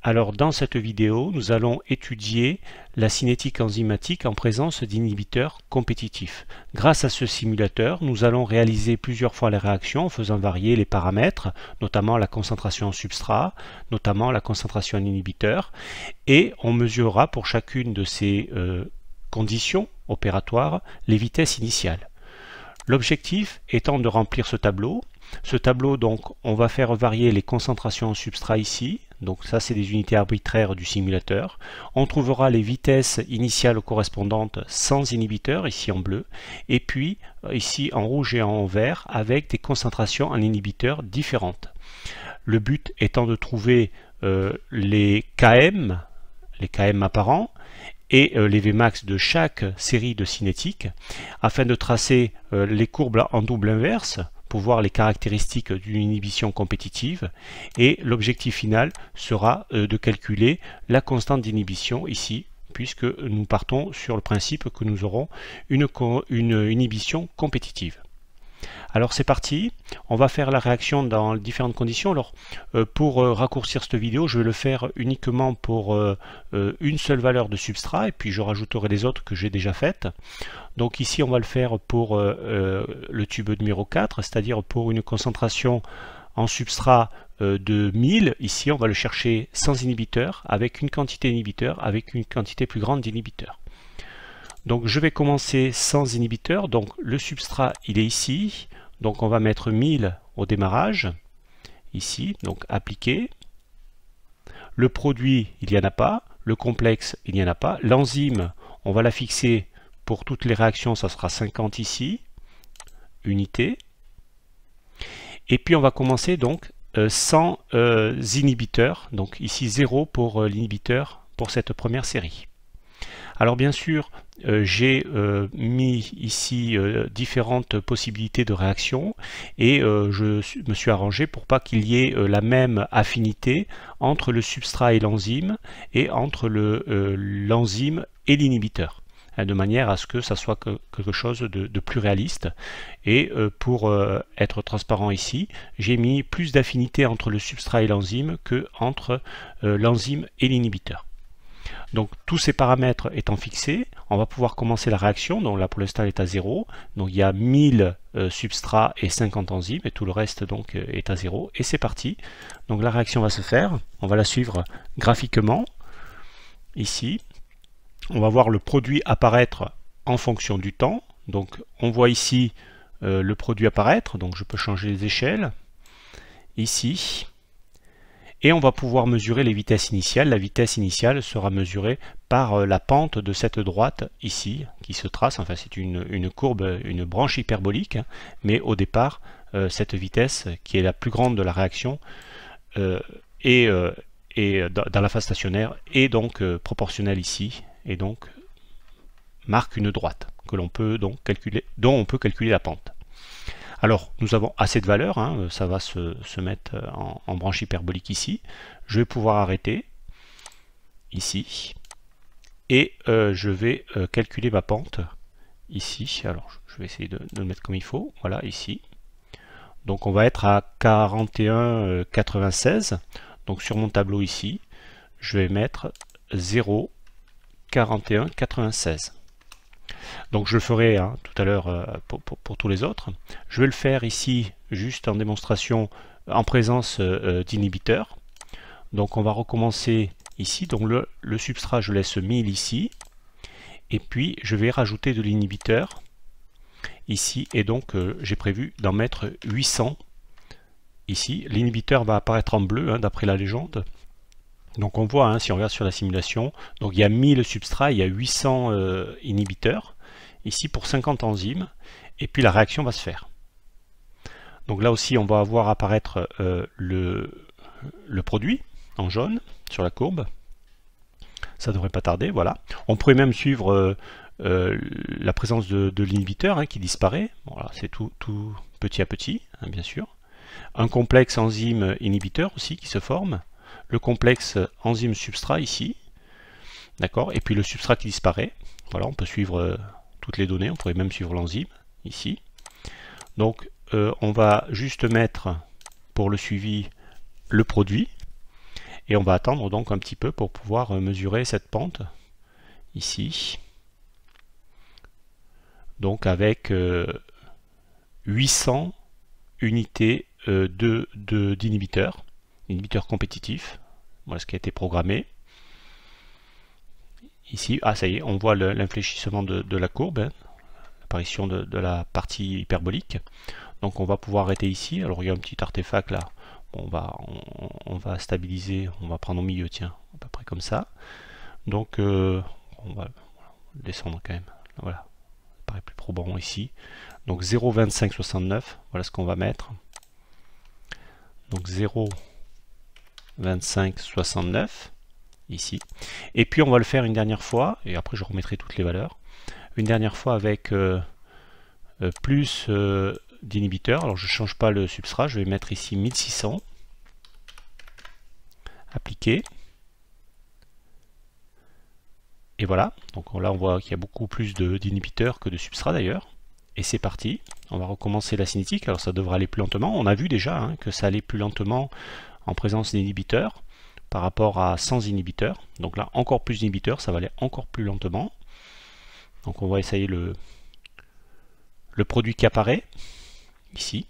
Alors dans cette vidéo, nous allons étudier la cinétique enzymatique en présence d'inhibiteurs compétitifs. Grâce à ce simulateur, nous allons réaliser plusieurs fois les réactions en faisant varier les paramètres, notamment la concentration en substrat, notamment la concentration en inhibiteur, et on mesurera pour chacune de ces conditions opératoires les vitesses initiales. L'objectif étant de remplir ce tableau. Ce tableau, donc, on va faire varier les concentrations en substrat ici. Donc ça, c'est des unités arbitraires du simulateur. On trouvera les vitesses initiales correspondantes sans inhibiteur, ici en bleu, et puis ici en rouge et en vert, avec des concentrations en inhibiteurs différentes. Le but étant de trouver les KM apparents, et les Vmax de chaque série de cinétiques, afin de tracer les courbes en double inverse, pour voir les caractéristiques d'une inhibition compétitive, et l'objectif final sera de calculer la constante d'inhibition ici, puisque nous partons sur le principe que nous aurons une inhibition compétitive. Alors c'est parti, on va faire la réaction dans différentes conditions. Alors pour raccourcir cette vidéo, je vais le faire uniquement pour une seule valeur de substrat, et puis je rajouterai les autres que j'ai déjà faites. Donc ici on va le faire pour le tube numéro 4, c'est-à-dire pour une concentration en substrat de 1000. Ici on va le chercher sans inhibiteur, avec une quantité d'inhibiteur, avec une quantité plus grande d'inhibiteur. Donc je vais commencer sans inhibiteur, donc le substrat il est ici, donc on va mettre 1000 au démarrage, ici, donc appliquer. Le produit il n'y en a pas, le complexe il n'y en a pas, l'enzyme on va la fixer pour toutes les réactions, ça sera 50 ici, unité. Et puis on va commencer donc sans inhibiteur, donc ici 0 pour l'inhibiteur pour cette première série. Alors bien sûr, j'ai mis ici différentes possibilités de réaction, et je me suis arrangé pour pas qu'il y ait la même affinité entre le substrat et l'enzyme, et entre l'enzyme et l'inhibiteur, de manière à ce que ça soit quelque chose de plus réaliste. Et pour être transparent ici, j'ai mis plus d'affinité entre le substrat et l'enzyme que entre l'enzyme et l'inhibiteur. Donc tous ces paramètres étant fixés, on va pouvoir commencer la réaction. Donc là pour l'instant elle est à 0, donc il y a 1000 substrats et 50 enzymes, et tout le reste donc est à 0, et c'est parti. Donc la réaction va se faire, on va la suivre graphiquement. Ici, on va voir le produit apparaître en fonction du temps. Donc on voit ici le produit apparaître, donc je peux changer les échelles, ici. Et on va pouvoir mesurer les vitesses initiales. La vitesse initiale sera mesurée par la pente de cette droite ici, qui se trace. Enfin, c'est une courbe, une branche hyperbolique, mais au départ, cette vitesse, qui est la plus grande de la réaction, est dans la phase stationnaire, est donc proportionnelle ici, et donc marque une droite que l'on peut donc calculer, dont on peut calculer la pente. Alors, nous avons assez de valeur, hein, ça va se mettre en branche hyperbolique ici. Je vais pouvoir arrêter, ici, et je vais calculer ma pente, ici. Alors, je vais essayer de le mettre comme il faut, voilà, ici. Donc, on va être à 41,96. Donc, sur mon tableau ici, je vais mettre 0,4196. Donc je le ferai tout à l'heure pour tous les autres. Je vais le faire ici juste en démonstration en présence d'inhibiteurs. Donc on va recommencer ici. Donc le substrat, je laisse 1000 ici. Et puis je vais rajouter de l'inhibiteur ici. Et donc j'ai prévu d'en mettre 800 ici. L'inhibiteur va apparaître en bleu d'après la légende. Donc on voit, si on regarde sur la simulation, donc il y a 1000 substrats, il y a 800 inhibiteurs, ici pour 50 enzymes, et puis la réaction va se faire. Donc là aussi on va voir apparaître le produit en jaune sur la courbe. Ça devrait pas tarder, voilà. On pourrait même suivre la présence de l'inhibiteur qui disparaît. Voilà, c'est tout petit à petit, bien sûr. Un complexe enzyme inhibiteur aussi qui se forme. Le complexe enzyme substrat ici, d'accord, et puis le substrat qui disparaît. Voilà, on peut suivre toutes les données, on pourrait même suivre l'enzyme ici. Donc on va juste mettre pour le suivi le produit, Et on va attendre donc un petit peu pour pouvoir mesurer cette pente ici. Donc avec 800 unités d'inhibiteurs, inhibiteurs compétitifs. Voilà ce qui a été programmé. Ici, ah ça y est, on voit l'infléchissement de la courbe, hein, l'apparition de la partie hyperbolique. Donc on va pouvoir arrêter ici. Alors il y a un petit artefact là. On va stabiliser, on va prendre au milieu, tiens, à peu près comme ça. Donc on va descendre quand même. Voilà, ça paraît plus probant ici. Donc 0,2569, voilà ce qu'on va mettre. Donc 0,2569 ici. Et puis on va le faire une dernière fois, et après je remettrai toutes les valeurs. Une dernière fois avec plus d'inhibiteurs. Alors je ne change pas le substrat, je vais mettre ici 1600. Appliquer. Et voilà, donc là on voit qu'il y a beaucoup plus d'inhibiteurs que de substrat d'ailleurs. Et c'est parti, on va recommencer la cinétique. Alors ça devrait aller plus lentement. On a vu déjà hein, que ça allait plus lentement en présence d'inhibiteurs par rapport à sans inhibiteurs. Donc là encore plus d'inhibiteurs, ça va aller encore plus lentement. Donc on va essayer le produit qui apparaît ici.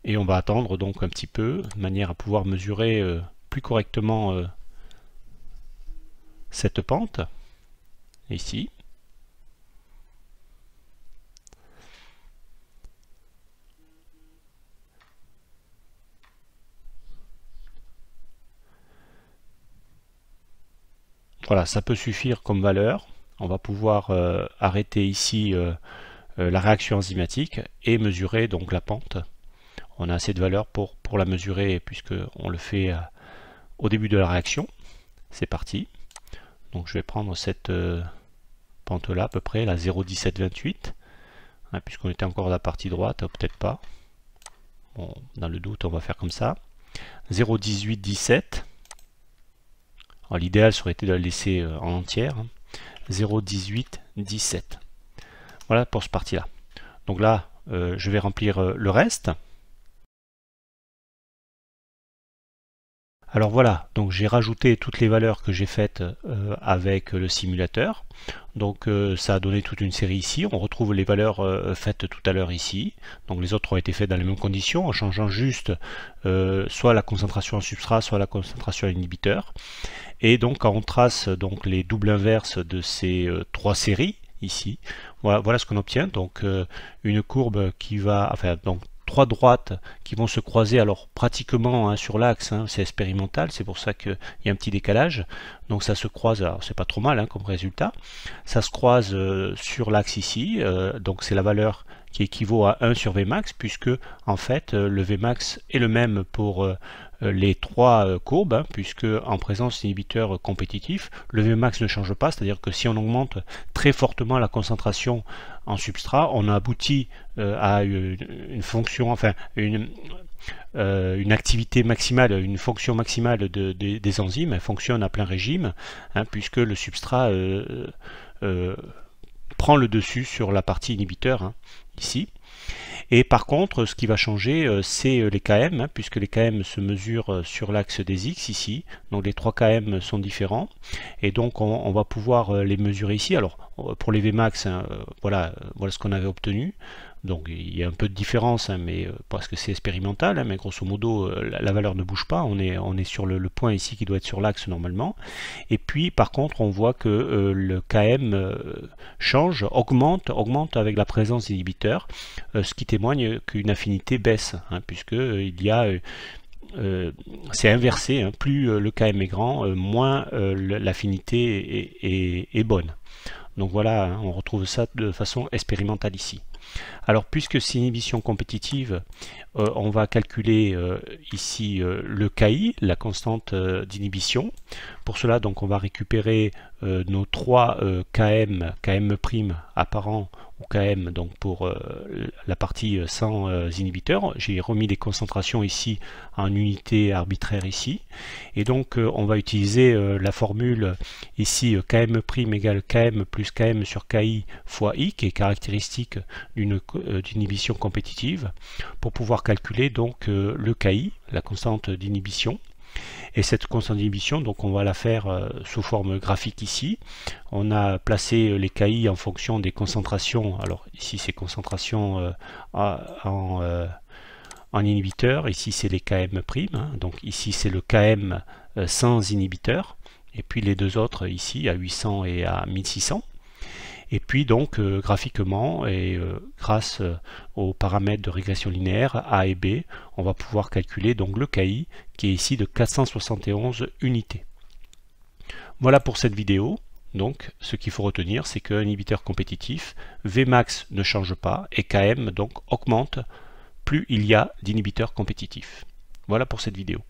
Et on va attendre donc un petit peu, de manière à pouvoir mesurer plus correctement cette pente, ici. Voilà, ça peut suffire comme valeur. On va pouvoir arrêter ici la réaction enzymatique et mesurer donc la pente. On a assez de valeur pour la mesurer puisque on le fait au début de la réaction. C'est parti. Donc je vais prendre cette pente là à peu près, la 0,1728, hein, puisqu'on était encore dans la partie droite, peut-être pas. Bon, dans le doute, on va faire comme ça. 0,1817. L'idéal serait été de la laisser en entière. 0,1817. Voilà pour ce parti là. Donc là, je vais remplir le reste. Alors voilà, donc j'ai rajouté toutes les valeurs que j'ai faites avec le simulateur. Donc ça a donné toute une série ici. On retrouve les valeurs faites tout à l'heure ici. Donc les autres ont été faites dans les mêmes conditions, en changeant juste soit la concentration en substrat, soit la concentration en inhibiteur. Et donc quand on trace donc les doubles inverses de ces trois séries ici, voilà ce qu'on obtient. Donc une courbe qui va, enfin donc trois droites qui vont se croiser, alors pratiquement hein, sur l'axe, hein, c'est expérimental, c'est pour ça qu'il y a un petit décalage. Donc ça se croise, alors c'est pas trop mal hein, comme résultat. Ça se croise sur l'axe ici, donc c'est la valeur qui équivaut à 1 sur Vmax, puisque en fait le Vmax est le même pour les trois courbes, hein, puisque en présence d'inhibiteurs compétitifs, le Vmax ne change pas, c'est-à-dire que si on augmente très fortement la concentration en substrat, on aboutit à une fonction, enfin une activité maximale, une fonction maximale des enzymes, elle fonctionne à plein régime, hein, puisque le substrat prend le dessus sur la partie inhibiteur, hein, ici. Et par contre, ce qui va changer, c'est les Km, hein, puisque les Km se mesurent sur l'axe des X ici. Donc les 3 Km sont différents. Et donc on va pouvoir les mesurer ici. Alors pour les Vmax, hein, voilà ce qu'on avait obtenu. Donc il y a un peu de différence, hein, mais parce que c'est expérimental, hein, mais grosso modo la valeur ne bouge pas, on est sur le point ici qui doit être sur l'axe normalement. Et puis par contre on voit que le Km change, augmente avec la présence d'inhibiteurs, ce qui témoigne qu'une affinité baisse, hein, puisque il y a c'est inversé, hein, plus le Km est grand, moins l'affinité est bonne. Donc voilà, hein, on retrouve ça de façon expérimentale ici. Alors puisque c'est une inhibition compétitive, on va calculer ici le KI, la constante d'inhibition, Pour cela, donc, on va récupérer nos 3 KM' apparents ou KM donc pour la partie sans inhibiteur. J'ai remis les concentrations ici en unité arbitraire ici. Et donc on va utiliser la formule ici KM' égale KM plus KM sur KI fois I, qui est caractéristique d'une inhibition compétitive, pour pouvoir calculer donc le KI, la constante d'inhibition. Et cette constante d'inhibition, donc on va la faire sous forme graphique ici. On a placé les KI en fonction des concentrations. Alors ici c'est concentration en inhibiteur, ici c'est les KM', hein. Donc ici c'est le KM sans inhibiteur, et puis les deux autres ici à 800 et à 1600. Et puis donc graphiquement et grâce aux paramètres de régression linéaire A et B, on va pouvoir calculer donc le KI qui est ici de 471 unités. Voilà pour cette vidéo. Donc ce qu'il faut retenir, c'est qu'un inhibiteur compétitif, Vmax ne change pas et Km donc augmente plus il y a d'inhibiteurs compétitifs. Voilà pour cette vidéo.